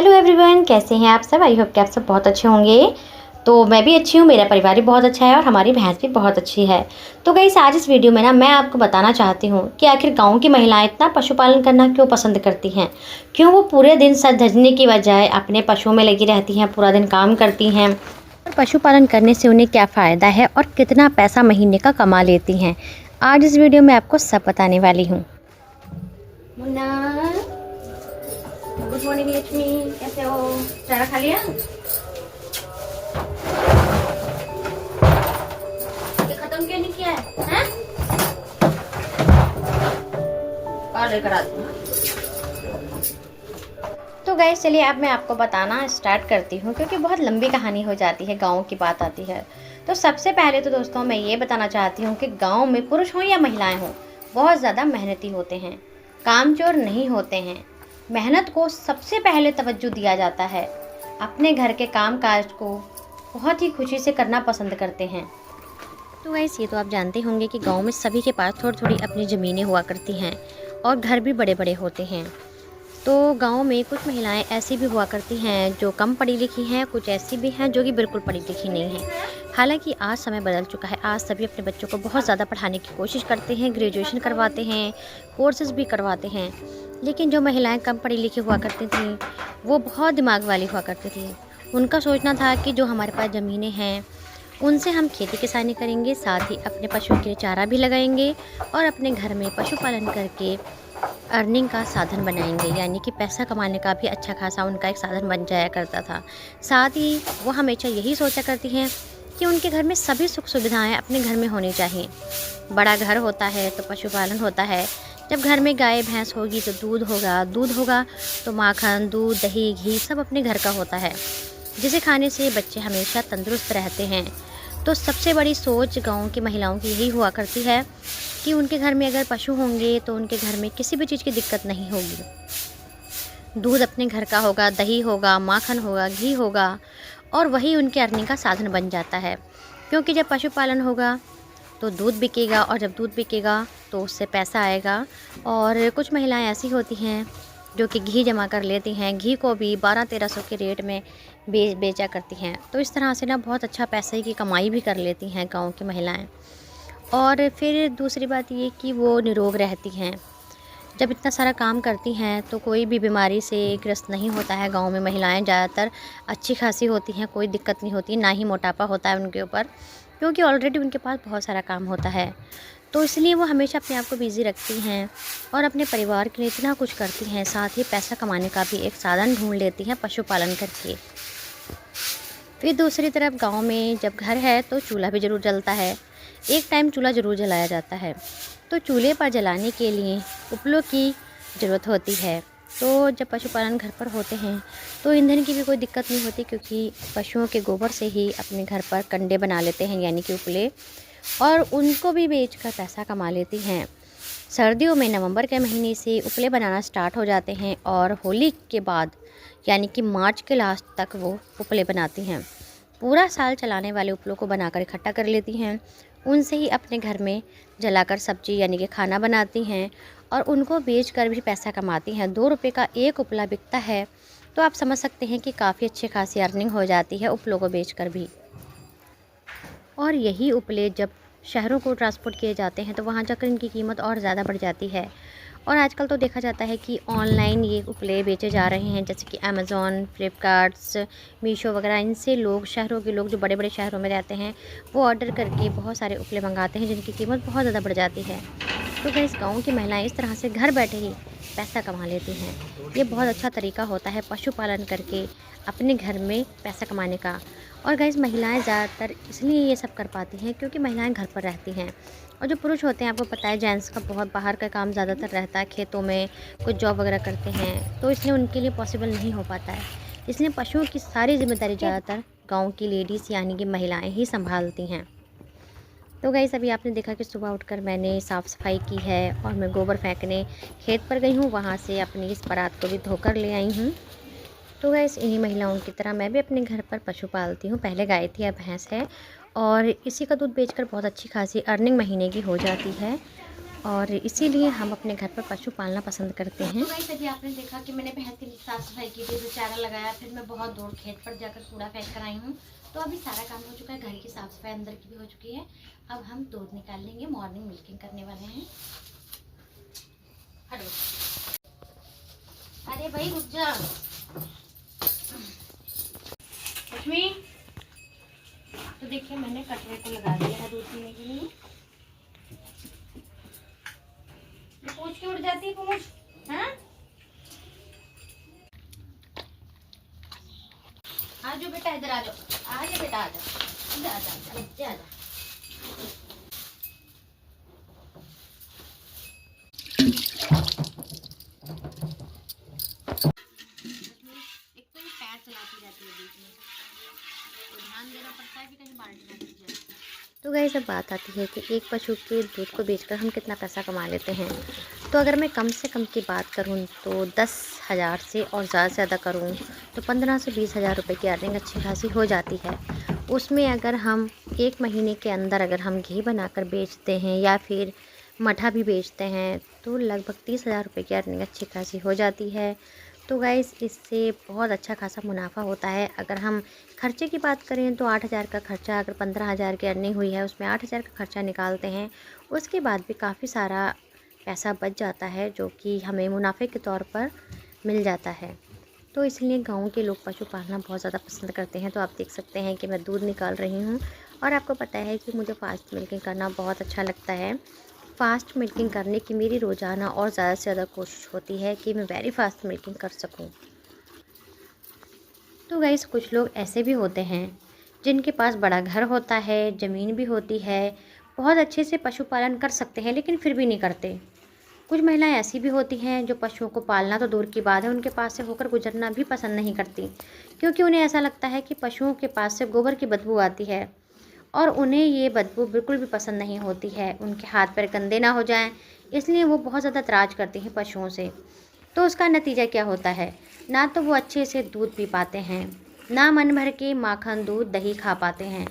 Hello everyone, कैसे हैं आप सब। आई होप कि आप सब बहुत अच्छे होंगे। तो मैं भी अच्छी हूँ, मेरा परिवार भी बहुत अच्छा है और हमारी भैंस भी बहुत अच्छी है। तो गाइस, आज इस वीडियो में ना मैं आपको बताना चाहती हूँ कि आखिर गांव की महिलाएं इतना पशुपालन करना क्यों पसंद करती हैं। क्यों वो पूरे दिन सज धजने की बजाय अपने पशुओं में लगी रहती हैं, पूरा दिन काम करती हैं। और पशुपालन करने से उन्हें क्या फ़ायदा है और कितना पैसा महीने का कमा लेती हैं। आज इस वीडियो में आपको सब बताने वाली हूँ। गुड मॉर्निंग लक्ष्मी, कैसे हो? चारा खा लिया? ये खत्म क्यों नहीं किया है? हैं? और लेकर आती हूँ। तो गाइस, चलिए अब मैं आपको बताना स्टार्ट करती हूँ, क्योंकि बहुत लंबी कहानी हो जाती है, गाँव की बात आती है। तो सबसे पहले तो दोस्तों मैं ये बताना चाहती हूँ कि गाँव में पुरुष हों या महिलाएं हों, बहुत ज़्यादा मेहनती होते हैं, कामचोर नहीं होते हैं। मेहनत को सबसे पहले तवज्जो दिया जाता है। अपने घर के काम काज को बहुत ही खुशी से करना पसंद करते हैं। तो गाइस, ये तो आप जानते होंगे कि गांव में सभी के पास थोड़ी थोड़ी अपनी ज़मीनें हुआ करती हैं और घर भी बड़े बड़े होते हैं। तो गांव में कुछ महिलाएं ऐसी भी हुआ करती हैं जो कम पढ़ी लिखी हैं, कुछ ऐसी भी हैं जो कि बिल्कुल पढ़ी लिखी नहीं हैं। हालांकि आज समय बदल चुका है, आज सभी अपने बच्चों को बहुत ज़्यादा पढ़ाने की कोशिश करते हैं, ग्रेजुएशन करवाते हैं, कोर्सेज भी करवाते हैं। लेकिन जो महिलाएं कम पढ़ी लिखी हुआ करती थीं, वो बहुत दिमाग वाली हुआ करती थी। उनका सोचना था कि जो हमारे पास ज़मीनें हैं उनसे हम खेती किसानी करेंगे, साथ ही अपने पशुओं के लिए चारा भी लगाएंगे और अपने घर में पशुपालन करके अर्निंग का साधन बनाएंगे, यानी कि पैसा कमाने का भी अच्छा खासा उनका एक साधन बन जाया करता था। साथ ही वो हमेशा यही सोचा करती हैं कि उनके घर में सभी सुख सुविधाएं अपने घर में होनी चाहिए। बड़ा घर होता है तो पशुपालन होता है। जब घर में गाय भैंस होगी तो दूध होगा तो माखन, दूध, दही, घी सब अपने घर का होता है, जिसे खाने से बच्चे हमेशा तंदुरुस्त रहते हैं। तो सबसे बड़ी सोच गाँव की महिलाओं की यही हुआ करती है कि उनके घर में अगर पशु होंगे तो उनके घर में किसी भी चीज़ की दिक्कत नहीं होगी। दूध अपने घर का होगा, दही होगा, माखन होगा, घी होगा और वही उनके अर्निंग का साधन बन जाता है। क्योंकि जब पशुपालन होगा तो दूध बिकेगा और जब दूध बिकेगा तो उससे पैसा आएगा। और कुछ महिलाएं ऐसी होती हैं जो कि घी जमा कर लेती हैं, घी को भी 1200-1300 के रेट में बेचा करती हैं। तो इस तरह से ना बहुत अच्छा पैसे की कमाई भी कर लेती हैं गाँव की महिलाएँ। और फिर दूसरी बात ये कि वो निरोग रहती हैं। जब इतना सारा काम करती हैं तो कोई भी बीमारी से ग्रस्त नहीं होता है। गांव में महिलाएं ज़्यादातर अच्छी खासी होती हैं, कोई दिक्कत नहीं होती, ना ही मोटापा होता है उनके ऊपर, क्योंकि ऑलरेडी उनके पास बहुत सारा काम होता है। तो इसलिए वो हमेशा अपने आप को बिज़ी रखती हैं और अपने परिवार के लिए इतना कुछ करती हैं, साथ ही पैसा कमाने का भी एक साधन ढूँढ लेती हैं पशुपालन करके। फिर दूसरी तरफ गाँव में जब घर है तो चूल्हा भी ज़रूर जलता है, एक टाइम चूल्हा ज़रूर जलाया जाता है। तो चूल्हे पर जलाने के लिए उपलों की ज़रूरत होती है। तो जब पशुपालन घर पर होते हैं तो ईंधन की भी कोई दिक्कत नहीं होती, क्योंकि पशुओं के गोबर से ही अपने घर पर कंडे बना लेते हैं, यानी कि उपले, और उनको भी बेचकर पैसा कमा लेती हैं। सर्दियों में नवंबर के महीने से उपले बनाना स्टार्ट हो जाते हैं और होली के बाद यानी कि मार्च के लास्ट तक वो उपले बनाती हैं। पूरा साल चलाने वाले उपलों को बनाकर इकट्ठा कर लेती हैं, उनसे ही अपने घर में जलाकर सब्जी यानी कि खाना बनाती हैं और उनको बेचकर भी पैसा कमाती हैं। 2 रुपये का एक उपला बिकता है, तो आप समझ सकते हैं कि काफ़ी अच्छी खासी अर्निंग हो जाती है उपलों को बेचकर भी। और यही उपले जब शहरों को ट्रांसपोर्ट किए जाते हैं तो वहाँ जाकर इनकी कीमत और ज़्यादा बढ़ जाती है। और आजकल तो देखा जाता है कि ऑनलाइन ये उपले बेचे जा रहे हैं, जैसे कि अमेज़ॉन, फ्लिपकार्ट्स, मीशो वगैरह। इनसे लोग, शहरों के लोग जो बड़े बड़े शहरों में रहते हैं, वो ऑर्डर करके बहुत सारे उपले मंगाते हैं जिनकी कीमत बहुत ज़्यादा बढ़ जाती है। तो गाइस, गाँव की महिलाएं इस तरह से घर बैठे ही पैसा कमा लेती हैं। ये बहुत अच्छा तरीका होता है पशुपालन करके अपने घर में पैसा कमाने का। और गाइस, महिलाएं ज़्यादातर इसलिए ये सब कर पाती हैं क्योंकि महिलाएं घर पर रहती हैं, और जो पुरुष होते हैं, आपको पता है, जेंट्स का बहुत बाहर का काम ज़्यादातर रहता है, खेतों में कुछ जॉब वगैरह करते हैं, तो इसलिए उनके लिए पॉसिबल नहीं हो पाता है। इसलिए पशुओं की सारी जिम्मेदारी ज़्यादातर गाँव की लेडीज़ यानी कि महिलाएँ ही संभालती हैं। तो गाइस, अभी आपने देखा कि सुबह उठकर मैंने साफ़ सफाई की है और मैं गोबर फेंकने खेत पर गई हूँ, वहाँ से अपनी इस परात को भी धोकर ले आई हूँ। तो गाइस, इन्हीं महिलाओं की तरह मैं भी अपने घर पर पशु पालती हूँ। पहले गाय थी, अब भैंस है, और इसी का दूध बेचकर बहुत अच्छी खासी अर्निंग महीने की हो जाती है। और इसीलिए हम अपने घर पर पशु पालना पसंद करते हैं। तो गाइस अभी आपने देखा कि मैंने भैंस के लिए साफ़ सफाई की थी, तो चारा लगाया, फिर मैं बहुत दूर खेत पर जाकर कूड़ा फेंक कर आई हूँ। तो अभी सारा काम हो चुका है, घर की साफ़ सफाई अंदर की भी हो चुकी है। अब हम दूध निकाल लेंगे, मॉर्निंग मिल्किंग करने वाले हैं। अरे भाई रुक जा लक्ष्मी। तो देखिए मैंने कटरे को लगा दिया है दूध पीने के लिए। पूछ के उड़ जाती है पूछ, हाँ? आ जाओ बेटा, इधर आ जाओ, आ जाओ बेटा, आ जाओ, इधर आ जाओ, नीचे आ जाओ। एक तो ये पैर चलाती रहती है बीच में, तो ध्यान देना पड़ता है कि कहीं बाल्टी ना गिर जाए। तो गाइस अब बात आती है कि एक पशु के दूध को बेचकर हम कितना पैसा कमा लेते हैं। तो अगर मैं कम से कम की बात करूं तो 10,000 से और ज़्यादा से ज़्यादा करूं तो 15 से 20,000 रुपये की अर्निंग अच्छी खासी हो जाती है। उसमें अगर हम 1 महीने के अंदर अगर हम घी बनाकर बेचते हैं या फिर मठा भी बेचते हैं तो लगभग 30,000 रुपये की अर्निंग अच्छी खासी हो जाती है। तो गाइस इससे बहुत अच्छा खासा मुनाफा होता है। अगर हम खर्चे की बात करें तो 8,000 का खर्चा, अगर 15,000 की अर्निंग हुई है उसमें 8,000 का खर्चा निकालते हैं, उसके बाद भी काफ़ी सारा पैसा बच जाता है जो कि हमें मुनाफे के तौर पर मिल जाता है। तो इसलिए गाँव के लोग पशु पालना बहुत ज़्यादा पसंद करते हैं। तो आप देख सकते हैं कि मैं दूध निकाल रही हूँ और आपको पता है कि मुझे फास्ट मिल्किंग करना बहुत अच्छा लगता है। फ़ास्ट मिल्किंग करने की मेरी रोज़ाना और ज़्यादा से ज़्यादा कोशिश होती है कि मैं वेरी फास्ट मिल्किंग कर सकूं। तो गाइस कुछ लोग ऐसे भी होते हैं जिनके पास बड़ा घर होता है, ज़मीन भी होती है, बहुत अच्छे से पशुपालन कर सकते हैं लेकिन फिर भी नहीं करते। कुछ महिलाएं ऐसी भी होती हैं जो पशुओं को पालना तो दूर की बात है, उनके पास से होकर गुजरना भी पसंद नहीं करती, क्योंकि उन्हें ऐसा लगता है कि पशुओं के पास से गोबर की बदबू आती है और उन्हें ये बदबू बिल्कुल भी पसंद नहीं होती है। उनके हाथ पैर गंदे ना हो जाएं, इसलिए वो बहुत ज़्यादा एतराज़ करती हैं पशुओं से। तो उसका नतीजा क्या होता है, ना तो वो अच्छे से दूध पी पाते हैं, ना मन भर के माखन दूध दही खा पाते हैं।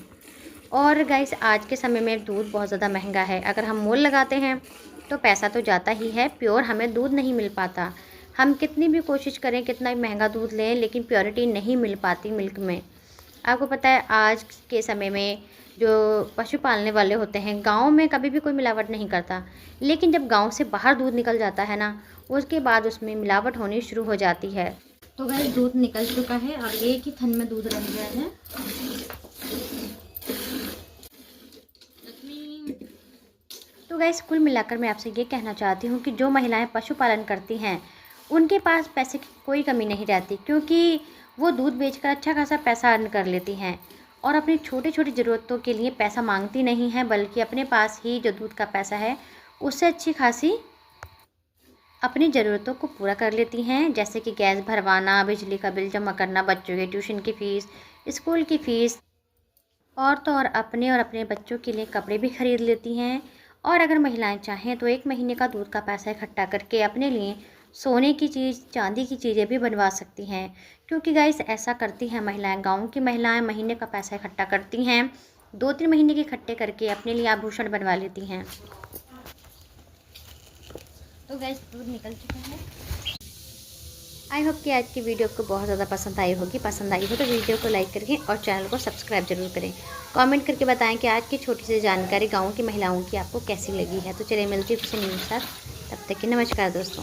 और गाइस आज के समय में दूध बहुत ज़्यादा महंगा है। अगर हम मोल लगाते हैं तो पैसा तो जाता ही है, प्योर हमें दूध नहीं मिल पाता। हम कितनी भी कोशिश करें, कितना भी महंगा दूध लें, लेकिन प्योरिटी नहीं मिल पाती मिल्क में। आपको पता है आज के समय में जो पशु पालने वाले होते हैं गाँव में कभी भी कोई मिलावट नहीं करता, लेकिन जब गाँव से बाहर दूध निकल जाता है ना, उसके बाद उसमें मिलावट होनी शुरू हो जाती है। तो गाइस दूध निकल चुका है और एक ही थन में दूध रह गया है। तो गाइस कुल मिलाकर मैं आपसे ये कहना चाहती हूँ कि जो महिलाएं पशुपालन करती हैं उनके पास पैसे की कोई कमी नहीं रहती, क्योंकि वो दूध बेचकर अच्छा खासा पैसा अर्न कर लेती हैं और अपनी छोटी छोटी ज़रूरतों के लिए पैसा मांगती नहीं हैं, बल्कि अपने पास ही जो दूध का पैसा है उससे अच्छी खासी अपनी ज़रूरतों को पूरा कर लेती हैं, जैसे कि गैस भरवाना, बिजली का बिल जमा करना, बच्चों के ट्यूशन की फ़ीस, स्कूल की फ़ीस और तो और अपने बच्चों के लिए कपड़े भी खरीद लेती हैं। और अगर महिलाएं चाहें तो 1 महीने का दूध का पैसा इकट्ठा करके अपने लिए सोने की चीज़, चांदी की चीज़ें भी बनवा सकती हैं, क्योंकि गाइस ऐसा करती हैं महिलाएं। गाँव की महिलाएं महीने का पैसा इकट्ठा करती हैं, 2-3 महीने के इकट्ठे करके अपने लिए आभूषण बनवा लेती हैं। तो गाइस दूध निकल चुका है। आई होप कि आज की वीडियो आपको बहुत ज़्यादा पसंद आई होगी। पसंद आई हो तो वीडियो को लाइक करें और चैनल को सब्सक्राइब जरूर करें। कमेंट करके बताएं कि आज की छोटी सी जानकारी गाँव की महिलाओं की आपको कैसी लगी है। तो चलिए मिलती है किसी न्यूज़ के साथ, तब तक के नमस्कार दोस्तों।